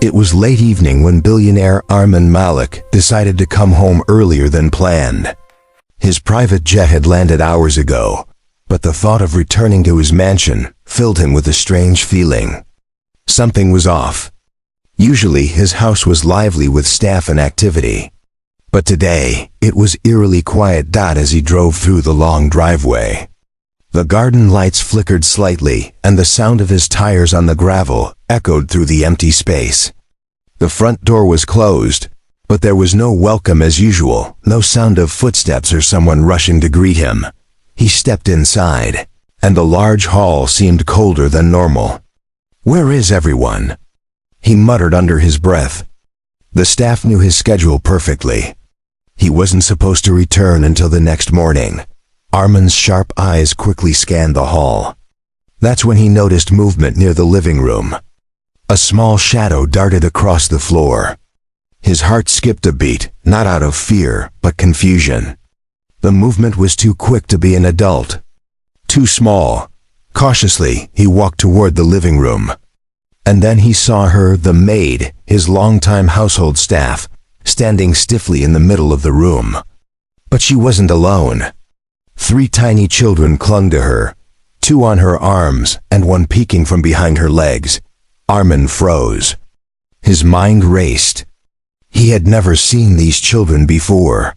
It was late evening when billionaire Armin Malik decided to come home earlier than planned. His private jet had landed hours ago, but the thought of returning to his mansion filled him with a strange feeling. Something was off. Usually his house was lively with staff and activity, but today it was eerily quiet as he drove through the long driveway. The garden lights flickered slightly, and the sound of his tires on the gravel echoed through the empty space. The front door was closed, but there was no welcome as usual, no sound of footsteps or someone rushing to greet him. He stepped inside, and the large hall seemed colder than normal. "Where is everyone?" he muttered under his breath. The staff knew his schedule perfectly. He wasn't supposed to return until the next morning. Armin's sharp eyes quickly scanned the hall. That's when he noticed movement near the living room. A small shadow darted across the floor. His heart skipped a beat, not out of fear, but confusion. The movement was too quick to be an adult. Too small. Cautiously, he walked toward the living room. And then he saw her, the maid, his longtime household staff, standing stiffly in the middle of the room. But she wasn't alone. 3 tiny children clung to her, 2 on her arms and 1 peeking from behind her legs. Armin froze. His mind raced. He had never seen these children before.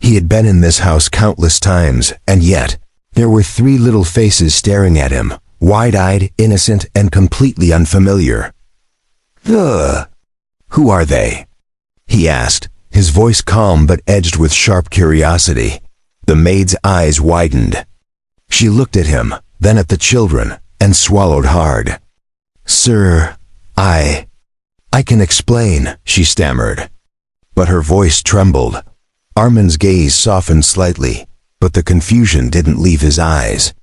He had been in this house countless times, and yet there were 3 little faces staring at him, wide-eyed, innocent, and completely unfamiliar. "Ugh. Who are they?" he asked, his voice calm but edged with sharp curiosity. The maid's eyes widened. She looked at him, then at the children, and swallowed hard. "Sir, I can explain," she stammered. But her voice trembled. Armin's gaze softened slightly, but the confusion didn't leave his eyes.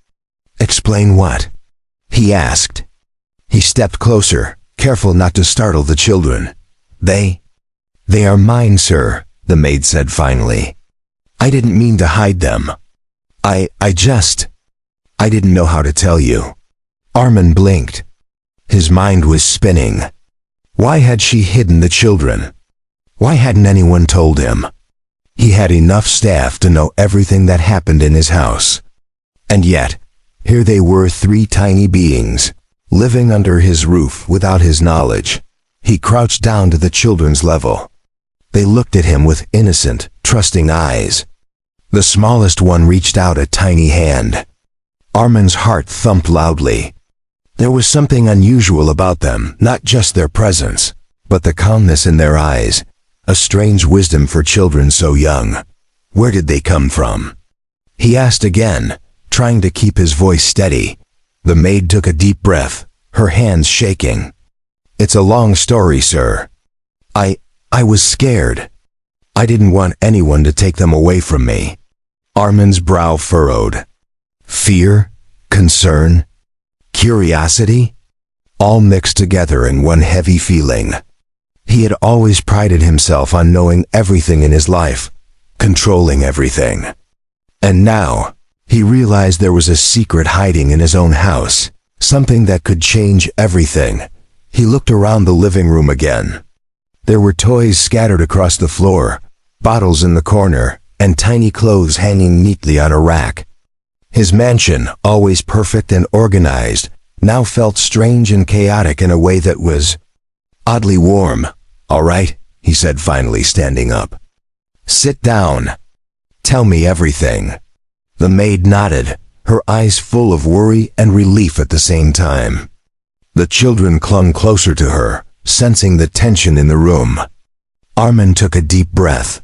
"Explain what?" he asked. He stepped closer, careful not to startle the children. They are mine, sir," the maid said finally. "I didn't mean to hide them. I didn't know how to tell you." Armin blinked. His mind was spinning. Why had she hidden the children? Why hadn't anyone told him? He had enough staff to know everything that happened in his house. And yet, here they were, 3 tiny beings, living under his roof without his knowledge. He crouched down to the children's level. They looked at him with innocent, trusting eyes. The smallest one reached out a tiny hand. Armin's heart thumped loudly. There was something unusual about them, not just their presence, but the calmness in their eyes, a strange wisdom for children so young. Where did they come from? He asked again, trying to keep his voice steady. The maid took a deep breath, her hands shaking. "It's a long story, sir. I was scared. I didn't want anyone to take them away from me." Armin's brow furrowed. Fear, concern, curiosity, all mixed together in one heavy feeling. He had always prided himself on knowing everything in his life, controlling everything. And now, he realized there was a secret hiding in his own house, something that could change everything. He looked around the living room again. There were toys scattered across the floor, bottles in the corner, and tiny clothes hanging neatly on a rack. His mansion, always perfect and organized, now felt strange and chaotic in a way that was oddly warm. "All right," he said finally, standing up. "Sit down. Tell me everything." The maid nodded, her eyes full of worry and relief at the same time. The children clung closer to her, sensing the tension in the room. Armin took a deep breath.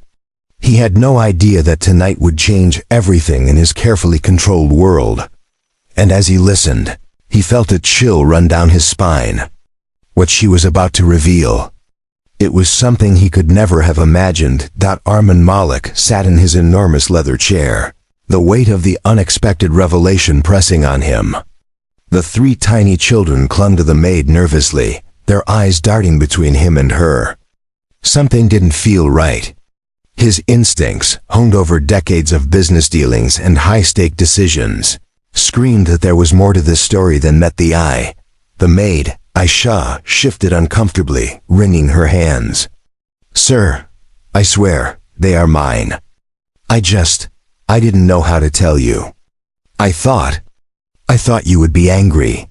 He had no idea that tonight would change everything in his carefully controlled world. And as he listened, he felt a chill run down his spine. What she was about to reveal. It was something he could never have imagined. Armin Malik sat in his enormous leather chair, the weight of the unexpected revelation pressing on him. The 3 tiny children clung to the maid nervously, their eyes darting between him and her. Something didn't feel right. His instincts, honed over decades of business dealings and high-stake decisions, screamed that there was more to this story than met the eye. The maid, Aisha shifted uncomfortably, wringing her hands. Sir, I swear, they are mine. I didn't know how to tell you. I thought you would be angry.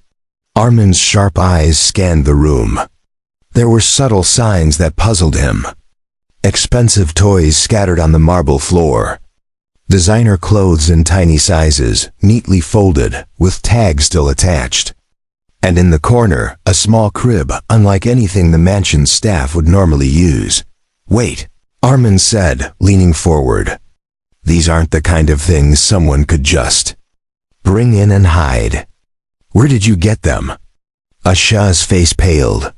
Armin's sharp eyes scanned the room. There were subtle signs that puzzled him. Expensive toys scattered on the marble floor. Designer clothes in tiny sizes, neatly folded, with tags still attached. And in the corner, a small crib, unlike anything the mansion's staff would normally use. Wait, Armin said, leaning forward. These aren't the kind of things someone could just bring in and hide. Where did you get them? Aisha's face paled.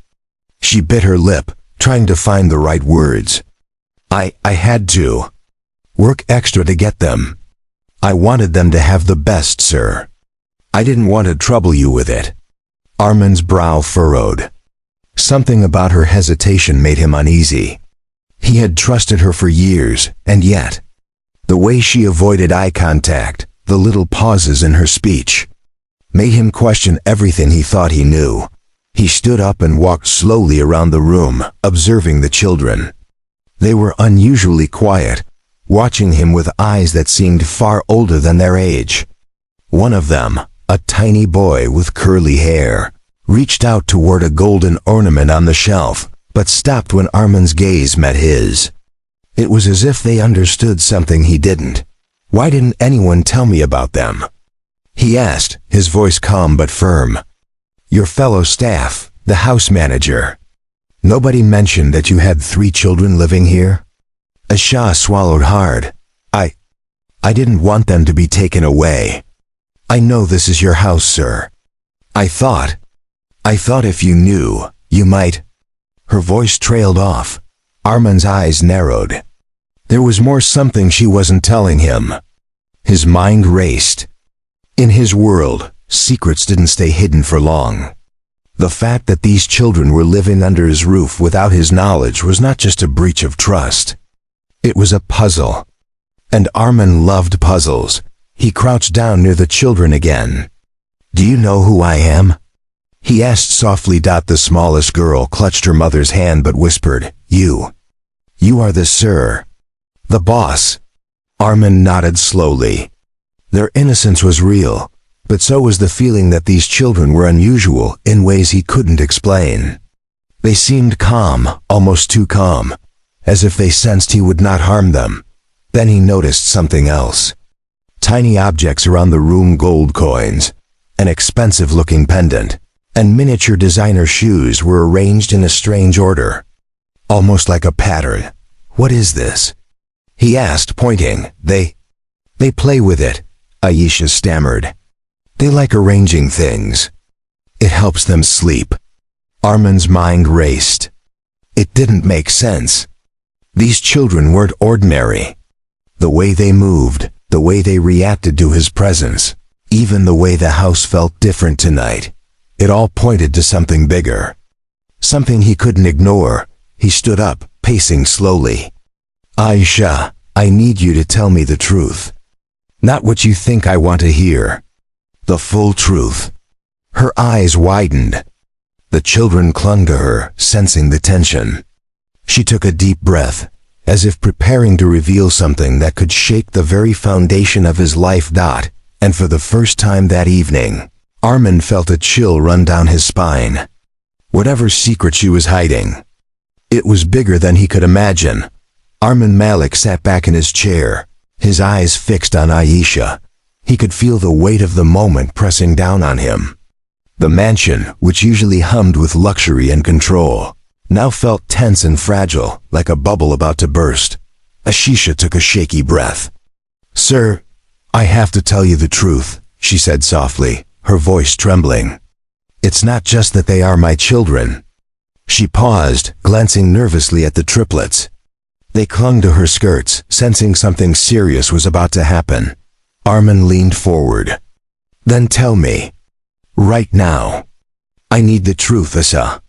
She bit her lip, trying to find the right words. I had to work extra to get them. I wanted them to have the best, sir. I didn't want to trouble you with it. Armin's brow furrowed. Something about her hesitation made him uneasy. He had trusted her for years, and yet, the way she avoided eye contact, the little pauses in her speech, made him question everything he thought he knew. He stood up and walked slowly around the room, observing the children. They were unusually quiet, watching him with eyes that seemed far older than their age. One of them, a tiny boy with curly hair, reached out toward a golden ornament on the shelf, but stopped when Armin's gaze met his. It was as if they understood something he didn't. Why didn't anyone tell me about them? He asked, his voice calm but firm. Your fellow staff, the house manager. Nobody mentioned that you had 3 children living here? Aisha swallowed hard. I didn't want them to be taken away. I know this is your house, sir. I thought if you knew, you might. Her voice trailed off. Armin's eyes narrowed. There was more something she wasn't telling him. His mind raced. In his world, secrets didn't stay hidden for long. The fact that these children were living under his roof without his knowledge was not just a breach of trust. It was a puzzle. And Armin loved puzzles. He crouched down near the children again. Do you know who I am? He asked softly. The smallest girl clutched her mother's hand but whispered, You are the sir. The boss. Armin nodded slowly. Their innocence was real, but so was the feeling that these children were unusual in ways he couldn't explain. They seemed calm, almost too calm, as if they sensed he would not harm them. Then he noticed something else. Tiny objects around the room, gold coins, an expensive-looking pendant, and miniature designer shoes were arranged in a strange order, almost like a pattern. What is this? He asked, pointing. They play with it, Aisha stammered. They like arranging things. It helps them sleep. Armin's mind raced. It didn't make sense. These children weren't ordinary. The way they moved, the way they reacted to his presence, even the way the house felt different tonight. It all pointed to something bigger. Something he couldn't ignore. He stood up, pacing slowly. Aisha, I need you to tell me the truth. Not what you think I want to hear. The full truth. Her eyes widened. The children clung to her, sensing the tension. She took a deep breath, as if preparing to reveal something that could shake the very foundation of his life. And for the first time that evening, Armin felt a chill run down his spine. Whatever secret she was hiding, it was bigger than he could imagine. Armin Malik sat back in his chair, his eyes fixed on Aisha. He could feel the weight of the moment pressing down on him. The mansion, which usually hummed with luxury and control, now felt tense and fragile, like a bubble about to burst. Aisha took a shaky breath. Sir, I have to tell you the truth, she said softly, her voice trembling. It's not just that they are my children. She paused, glancing nervously at the triplets. They clung to her skirts, sensing something serious was about to happen. Armin leaned forward. Then tell me. Right now. I need the truth, Asa.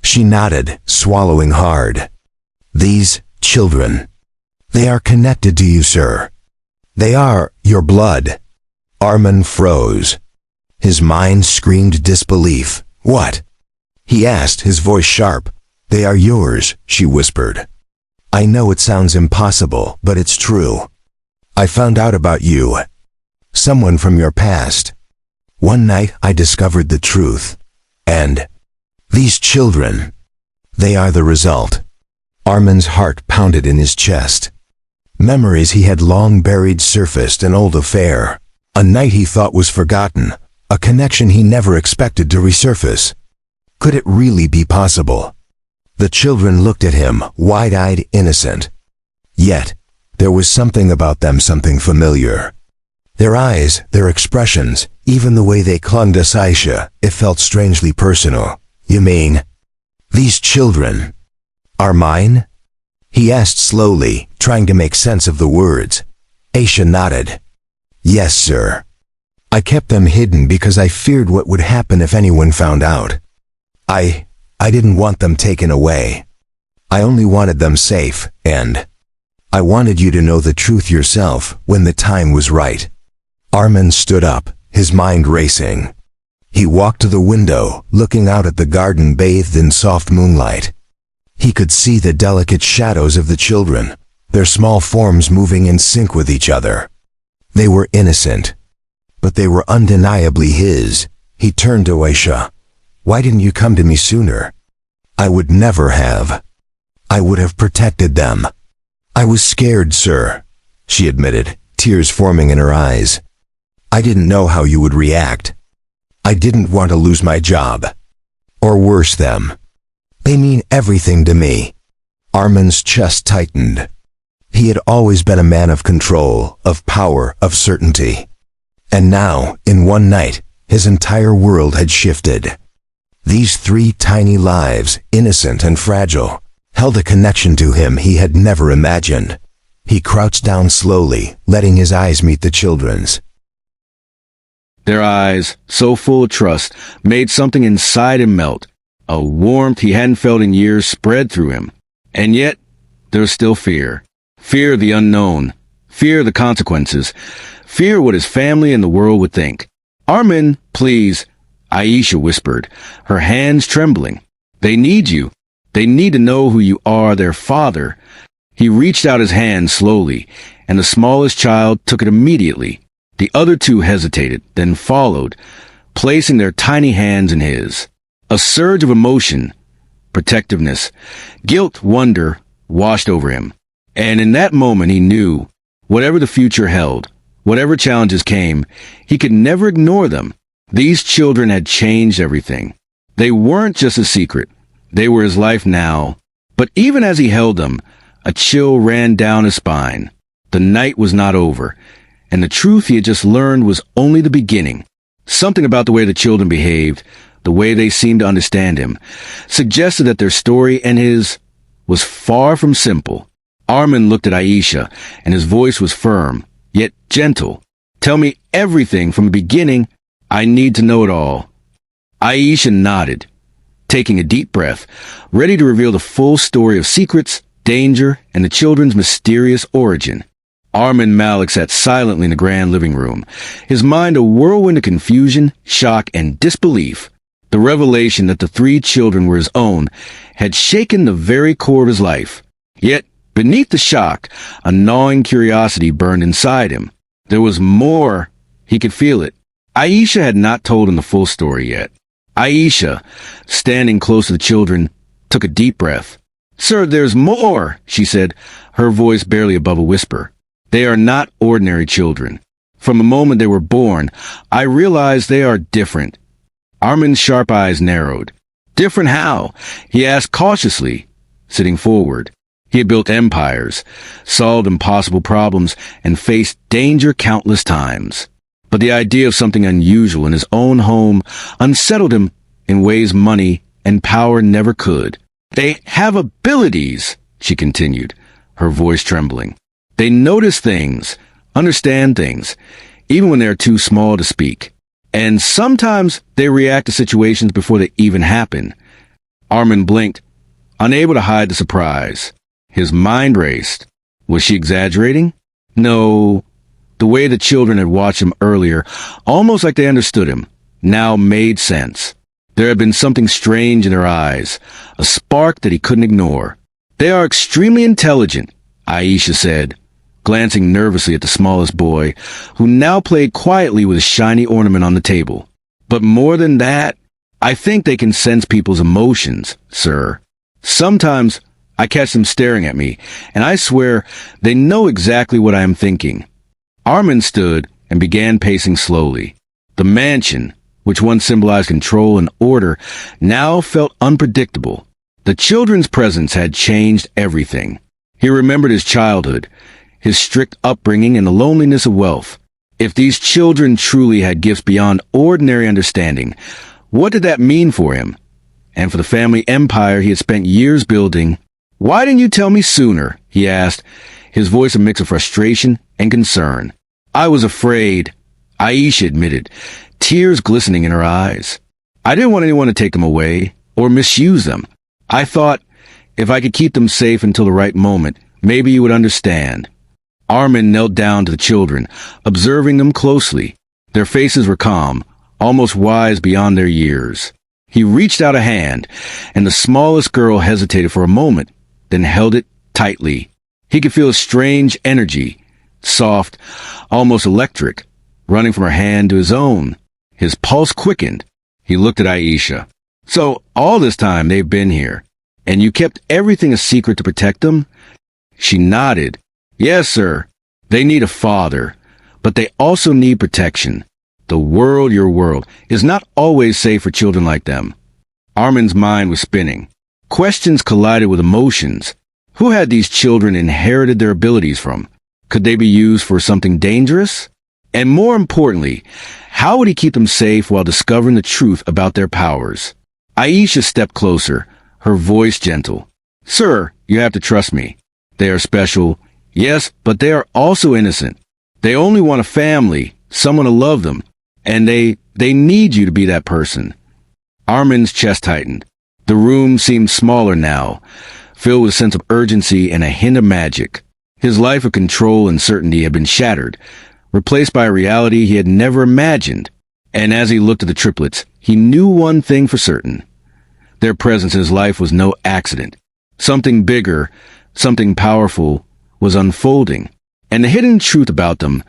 She nodded, swallowing hard. These children. They are connected to you, sir. They are your blood. Armin froze. His mind screamed disbelief. What? he asked, his voice sharp. They are yours, she whispered. I know it sounds impossible, but it's true. I found out about you. Someone from your past. One night I discovered the truth. And these children, they are the result. Armin's heart pounded in his chest. Memories he had long buried surfaced, an old affair. A night he thought was forgotten. A connection he never expected to resurface. Could it really be possible? The children looked at him, wide-eyed, innocent. Yet, there was something about them, something familiar. Their eyes, their expressions, even the way they clung to Aisha, it felt strangely personal. You mean, these children are mine? He asked slowly, trying to make sense of the words. Aisha nodded. Yes, sir. I kept them hidden because I feared what would happen if anyone found out. I didn't want them taken away. I only wanted them safe, and I wanted you to know the truth yourself when the time was right. Armin stood up, his mind racing. He walked to the window, looking out at the garden bathed in soft moonlight. He could see the delicate shadows of the children, their small forms moving in sync with each other. They were innocent, but they were undeniably his. He turned to Aisha. Why didn't you come to me sooner? I would never have. I would have protected them. I was scared, sir, she admitted, tears forming in her eyes. I didn't know how you would react. I didn't want to lose my job. Or worse, them. They mean everything to me. Armin's chest tightened. He had always been a man of control, of power, of certainty. And now, in one night, his entire world had shifted. These 3 tiny lives, innocent and fragile, held a connection to him he had never imagined. He crouched down slowly, letting his eyes meet the children's. Their eyes, so full of trust, made something inside him melt. A warmth he hadn't felt in years spread through him. And yet, there was still fear. Fear of the unknown. Fear of the consequences. Fear what his family and the world would think. Armin, please, Aisha whispered, her hands trembling. They need you. They need to know who you are, their father. He reached out his hand slowly, and the smallest child took it immediately. The other 2 hesitated, then followed, placing their tiny hands in his. A surge of emotion, protectiveness, guilt, wonder washed over him. And in that moment he knew, whatever the future held, whatever challenges came, he could never ignore them. These children had changed everything. They weren't just a secret. They were his life now. But even as he held them, a chill ran down his spine. The night was not over, and the truth he had just learned was only the beginning. Something about the way the children behaved, the way they seemed to understand him, suggested that their story and his was far from simple. Armin looked at Aisha, and his voice was firm, yet gentle. Tell me everything from the beginning. I need to know it all. Aisha nodded, taking a deep breath, ready to reveal the full story of secrets, danger, and the children's mysterious origin. Armin Malik sat silently in the grand living room, his mind a whirlwind of confusion, shock, and disbelief. The revelation that the 3 children were his own had shaken the very core of his life. Yet, beneath the shock, a gnawing curiosity burned inside him. There was more. He could feel it. Aisha had not told him the full story yet. Aisha, standing close to the children, took a deep breath. Sir, there's more, she said, her voice barely above a whisper. They are not ordinary children. From the moment they were born, I realized they are different. Armin's sharp eyes narrowed. Different how? He asked cautiously, sitting forward. He had built empires, solved impossible problems, and faced danger countless times. But the idea of something unusual in his own home unsettled him in ways money and power never could. They have abilities, she continued, her voice trembling. They notice things, understand things, even when they are too small to speak. And sometimes they react to situations before they even happen. Armin blinked, unable to hide the surprise. His mind raced. Was she exaggerating? No. The way the children had watched him earlier, almost like they understood him, now made sense. There had been something strange in their eyes, a spark that he couldn't ignore. "They are extremely intelligent," Aisha said, glancing nervously at the smallest boy, who now played quietly with a shiny ornament on the table. "But more than that, I think they can sense people's emotions, sir. Sometimes I catch them staring at me, and I swear they know exactly what I am thinking." Armin stood and began pacing slowly. The mansion, which once symbolized control and order, now felt unpredictable. The children's presence had changed everything. He remembered his childhood, his strict upbringing, and the loneliness of wealth. If these children truly had gifts beyond ordinary understanding, what did that mean for him? And for the family empire he had spent years building? "Why didn't you tell me sooner?" he asked, his voice a mix of frustration and concern. "I was afraid," Aisha admitted, tears glistening in her eyes. "I didn't want anyone to take them away or misuse them. I thought if I could keep them safe until the right moment, maybe you would understand." Armin knelt down to the children, observing them closely. Their faces were calm, almost wise beyond their years. He reached out a hand, and the smallest girl hesitated for a moment, then held it tightly. He could feel a strange energy, soft, almost electric, running from her hand to his own. His pulse quickened. He looked at Aisha. "So, all this time they've been here, and you kept everything a secret to protect them?" She nodded. "Yes, sir. They need a father, but they also need protection. The world, your world, is not always safe for children like them." Armin's mind was spinning. Questions collided with emotions. Who had these children inherited their abilities from? Could they be used for something dangerous? And more importantly, how would he keep them safe while discovering the truth about their powers? Aisha stepped closer, her voice gentle. "Sir, you have to trust me. They are special, yes, but they are also innocent. They only want a family, someone to love them, and they need you to be that person." Armin's chest tightened. The room seemed smaller now, filled with a sense of urgency and a hint of magic. His life of control and certainty had been shattered, replaced by a reality he had never imagined. And as he looked at the triplets, he knew one thing for certain. Their presence in his life was no accident. Something bigger, something powerful, was unfolding. And the hidden truth about them,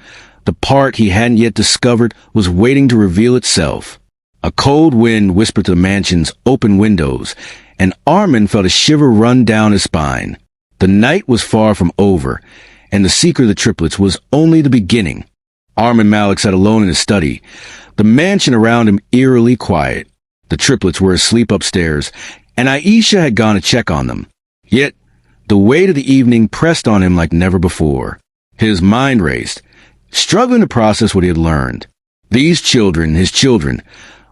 the part he hadn't yet discovered, was waiting to reveal itself. A cold wind whispered to the mansion's open windows, and Armin felt a shiver run down his spine. The night was far from over, and the secret of the triplets was only the beginning. Armin Malik sat alone in his study, the mansion around him eerily quiet. The triplets were asleep upstairs, and Aisha had gone to check on them. Yet, the weight of the evening pressed on him like never before. His mind raced, struggling to process what he had learned. These children, his children,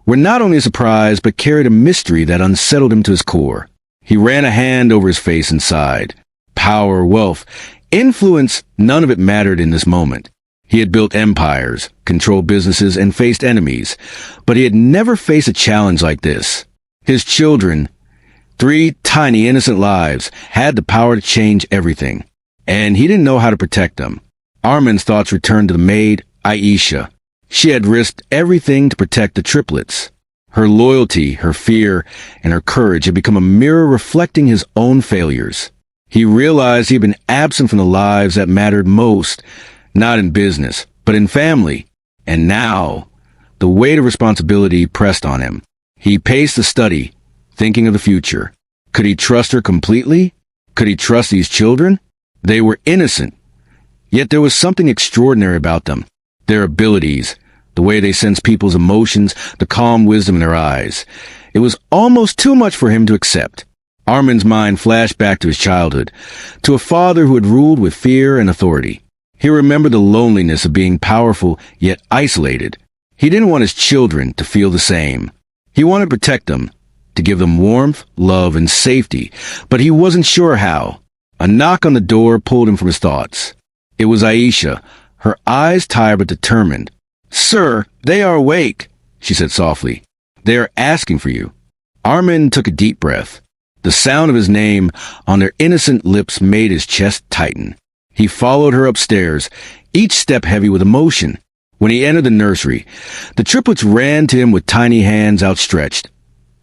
were not only a surprise, but carried a mystery that unsettled him to his core. He ran a hand over his face and sighed. Power, wealth, influence, none of it mattered in this moment. He had built empires, controlled businesses, and faced enemies, but he had never faced a challenge like this. His children, 3 tiny, innocent lives, had the power to change everything, and he didn't know how to protect them. Armin's thoughts returned to the maid, Aisha. She had risked everything to protect the triplets. Her loyalty, her fear, and her courage had become a mirror reflecting his own failures. He realized he had been absent from the lives that mattered most, not in business, but in family. And now, the weight of responsibility pressed on him. He paced the study, thinking of the future. Could he trust her completely? Could he trust these children? They were innocent. Yet there was something extraordinary about them. Their abilities, the way they sensed people's emotions, the calm wisdom in their eyes. It was almost too much for him to accept. Armin's mind flashed back to his childhood, to a father who had ruled with fear and authority. He remembered the loneliness of being powerful yet isolated. He didn't want his children to feel the same. He wanted to protect them, to give them warmth, love, and safety, but he wasn't sure how. A knock on the door pulled him from his thoughts. It was Aisha, her eyes tired but determined. "Sir, they are awake," she said softly. "They are asking for you." Armin took a deep breath. The sound of his name on their innocent lips made his chest tighten. He followed her upstairs, each step heavy with emotion. When he entered the nursery, the triplets ran to him with tiny hands outstretched.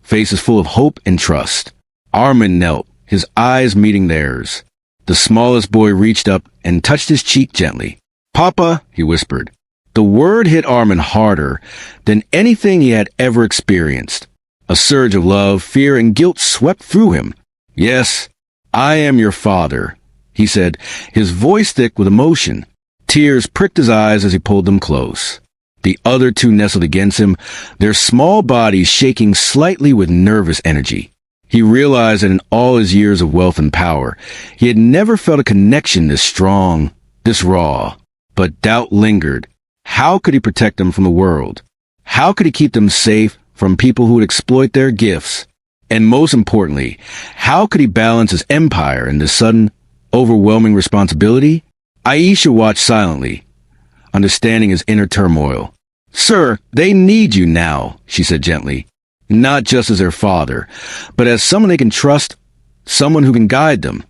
faces full of hope and trust. Armin knelt, his eyes meeting theirs. The smallest boy reached up and touched his cheek gently. "Papa," he whispered. The word hit Armin harder than anything he had ever experienced. A surge of love, fear, and guilt swept through him. "Yes, I am your father," he said, his voice thick with emotion. Tears pricked his eyes as he pulled them close. The other two nestled against him, their small bodies shaking slightly with nervous energy. He realized that in all his years of wealth and power, he had never felt a connection this strong, this raw. But doubt lingered. How could he protect them from the world? How could he keep them safe from people who would exploit their gifts? And most importantly, how could he balance his empire and this sudden, overwhelming responsibility? Aisha watched silently, understanding his inner turmoil. "Sir, they need you now," she said gently. "Not just as their father, but as someone they can trust, someone who can guide them."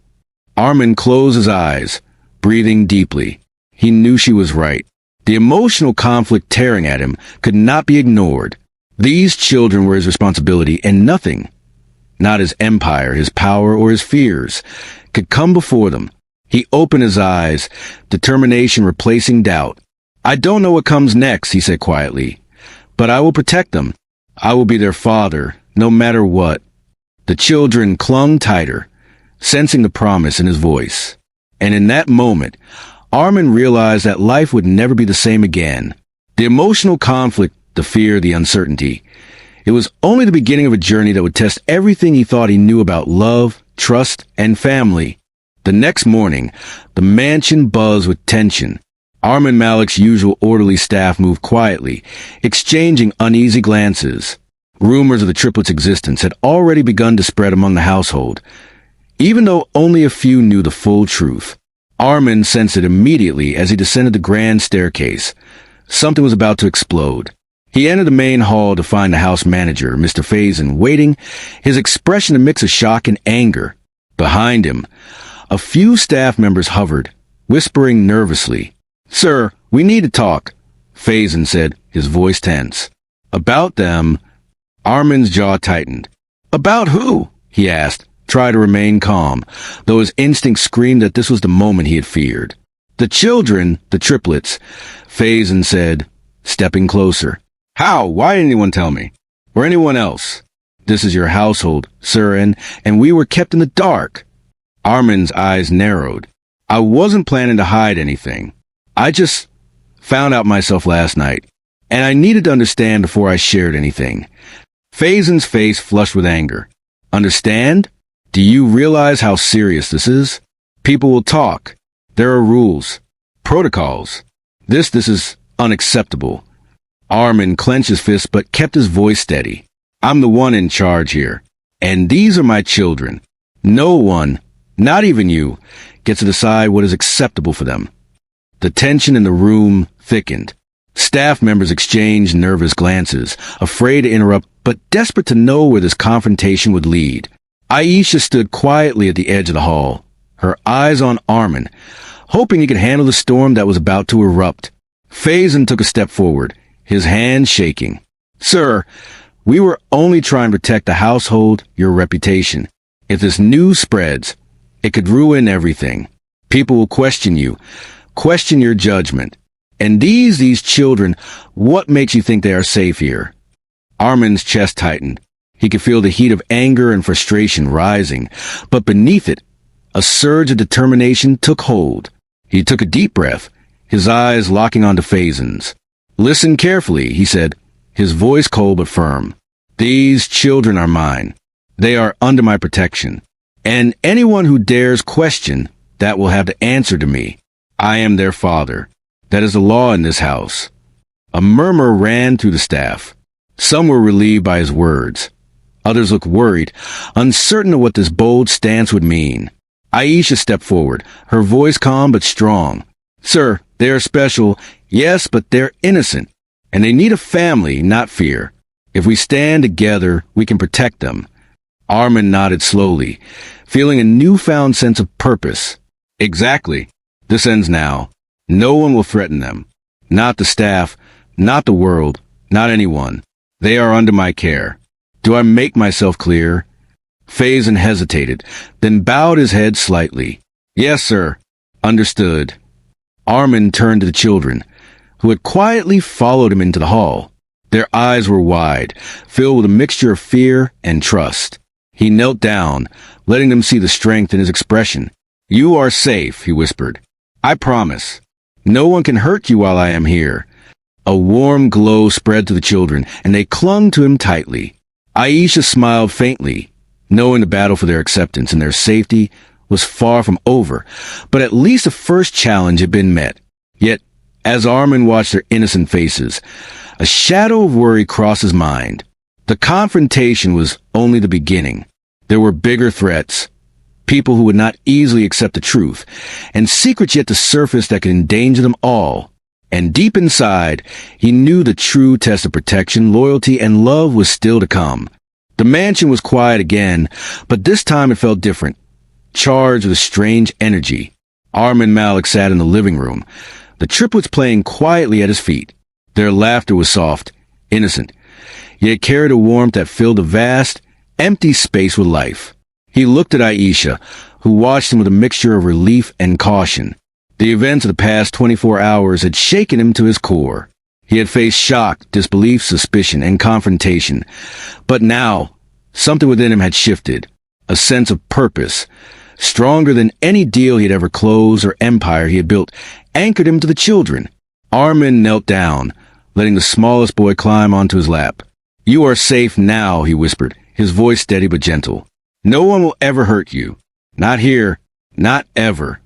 Armin closed his eyes, breathing deeply. He knew she was right. The emotional conflict tearing at him could not be ignored. These children were his responsibility, and nothing, not his empire, his power, or his fears, could come before them. He opened his eyes, determination replacing doubt. "I don't know what comes next," he said quietly, "but I will protect them. I will be their father, no matter what." The children clung tighter, sensing the promise in his voice. And in that moment, Armin realized that life would never be the same again. The emotional conflict, the fear, the uncertainty. It was only the beginning of a journey that would test everything he thought he knew about love, trust, and family. The next morning, the mansion buzzed with tension. Armin Malik's usual orderly staff moved quietly, exchanging uneasy glances. Rumors of the triplets' existence had already begun to spread among the household, even though only a few knew the full truth. Armin sensed it immediately as he descended the grand staircase. Something was about to explode. He entered the main hall to find the house manager, Mr. Faison, waiting, his expression a mix of shock and anger. Behind him, a few staff members hovered, whispering nervously. "Sir, we need to talk," Faison said, his voice tense. "About them?" Armin's jaw tightened. "About who?" he asked, trying to remain calm, though his instinct screamed that this was the moment he had feared. "The children, the triplets," Faison said, stepping closer. "How? Why didn't anyone tell me? Or anyone else? This is your household, sir, and we were kept in the dark." Armin's eyes narrowed. "I wasn't planning to hide anything. I just found out myself last night, and I needed to understand before I shared anything." Faison's face flushed with anger. "Understand? Do you realize how serious this is? People will talk. There are rules, protocols. This is unacceptable." Armin clenched his fist but kept his voice steady. "I'm the one in charge here, and these are my children. No one, not even you, gets to decide what is acceptable for them." The tension in the room thickened. Staff members exchanged nervous glances, afraid to interrupt but desperate to know where this confrontation would lead. Aisha stood quietly at the edge of the hall, her eyes on Armin, hoping he could handle the storm that was about to erupt. Faison took a step forward, his hand shaking. "Sir, we were only trying to protect the household, your reputation. If this news spreads, it could ruin everything. People will question you, question your judgment. And these children, what makes you think they are safe here?" Armin's chest tightened. He could feel the heat of anger and frustration rising, but beneath it, a surge of determination took hold. He took a deep breath, his eyes locking onto Faison's. "Listen carefully," he said, his voice cold but firm. "These children are mine. They are under my protection. And anyone who dares question, that will have to answer to me. I am their father. That is the law in this house." A murmur ran through the staff. Some were relieved by his words. Others looked worried, uncertain of what this bold stance would mean. Aisha stepped forward, her voice calm but strong. "Sir, they are special, yes, but they're innocent, and they need a family, not fear. If we stand together, we can protect them." Armin nodded slowly, feeling a newfound sense of purpose. "Exactly. This ends now. No one will threaten them. Not the staff, not the world, not anyone. They are under my care. Do I make myself clear? Faison hesitated, then bowed his head slightly. Yes, sir. Understood. Armin turned to the children, who had quietly followed him into the hall. Their eyes were wide, filled with a mixture of fear and trust. He knelt down, letting them see the strength in his expression. You are safe, he whispered. I promise. No one can hurt you while I am here. A warm glow spread to the children, and they clung to him tightly. Aisha smiled faintly, knowing the battle for their acceptance and their safety was far from over, but at least the first challenge had been met. Yet, as Armin watched their innocent faces, a shadow of worry crossed his mind. The confrontation was only the beginning. There were bigger threats, people who would not easily accept the truth, and secrets yet to surface that could endanger them all. And deep inside, he knew the true test of protection, loyalty, and love was still to come. The mansion was quiet again, but this time it felt different, charged with a strange energy. Armin Malik sat in the living room, the triplets playing quietly at his feet. Their laughter was soft, innocent, yet it carried a warmth that filled the vast, empty space with life. He looked at Aisha, who watched him with a mixture of relief and caution. The events of the past 24 hours had shaken him to his core. He had faced shock, disbelief, suspicion, and confrontation. But now, something within him had shifted. A sense of purpose, stronger than any deal he had ever closed or empire he had built, anchored him to the children. Armin knelt down, letting the smallest boy climb onto his lap. You are safe now, he whispered, his voice steady but gentle. No one will ever hurt you. Not here. Not ever.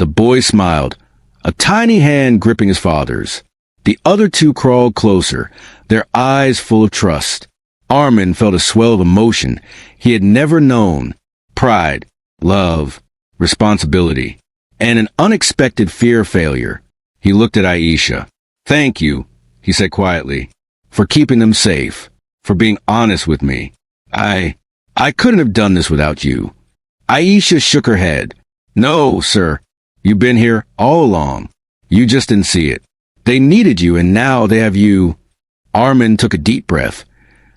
The boy smiled, a tiny hand gripping his father's. The other two crawled closer, their eyes full of trust. Armin felt a swell of emotion he had never known. Pride, love, responsibility, and an unexpected fear of failure. He looked at Aisha. Thank you, he said quietly, for keeping them safe, for being honest with me. I couldn't have done this without you. Aisha shook her head. No, sir. You've been here all along. You just didn't see it. They needed you, and now they have you. Armin took a deep breath,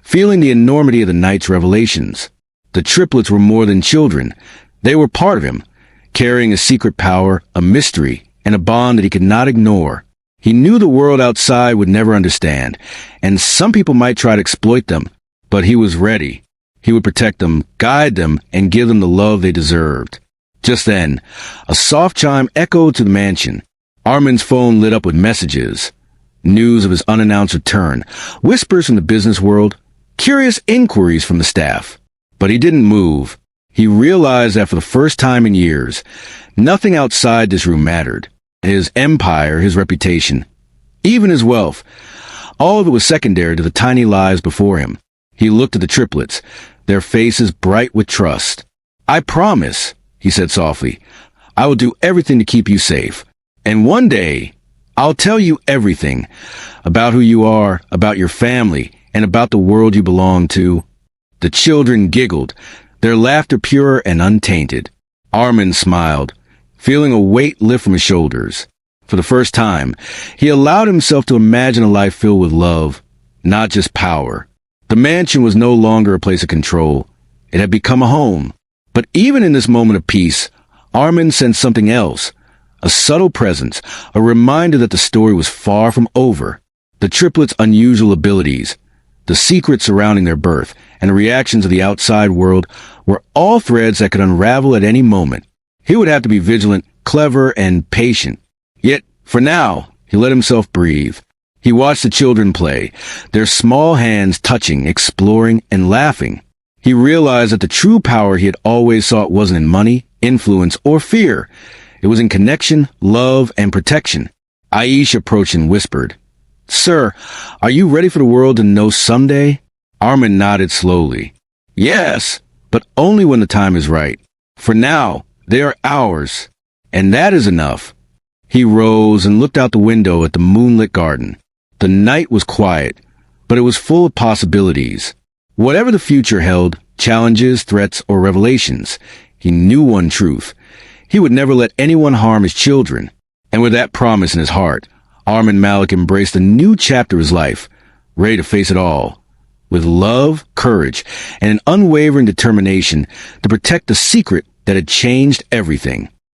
feeling the enormity of the night's revelations. The triplets were more than children. They were part of him, carrying a secret power, a mystery, and a bond that he could not ignore. He knew the world outside would never understand, and some people might try to exploit them, but he was ready. He would protect them, guide them, and give them the love they deserved. Just then, a soft chime echoed to the mansion. Armin's phone lit up with messages. News of his unannounced return, whispers from the business world, curious inquiries from the staff. But he didn't move. He realized that for the first time in years, nothing outside this room mattered. His empire, his reputation, even his wealth. All of it was secondary to the tiny lives before him. He looked at the triplets, their faces bright with trust. I promise, he said softly, I will do everything to keep you safe. And one day, I'll tell you everything about who you are, about your family, and about the world you belong to. The children giggled, their laughter pure and untainted. Armin smiled, feeling a weight lift from his shoulders. For the first time, he allowed himself to imagine a life filled with love, not just power. The mansion was no longer a place of control. It had become a home. But even in this moment of peace, Armin sensed something else, a subtle presence, a reminder that the story was far from over. The triplets' unusual abilities, the secrets surrounding their birth, and the reactions of the outside world were all threads that could unravel at any moment. He would have to be vigilant, clever, and patient. Yet, for now, he let himself breathe. He watched the children play, their small hands touching, exploring, and laughing. He realized that the true power he had always sought wasn't in money, influence, or fear. It was in connection, love, and protection. Aisha approached and whispered, Sir, are you ready for the world to know someday? Armin nodded slowly. Yes, but only when the time is right. For now, they are ours, and that is enough. He rose and looked out the window at the moonlit garden. The night was quiet, but it was full of possibilities. Whatever the future held, challenges, threats, or revelations, he knew one truth. He would never let anyone harm his children. And with that promise in his heart, Armin Malik embraced a new chapter of his life, ready to face it all, with love, courage, and an unwavering determination to protect the secret that had changed everything.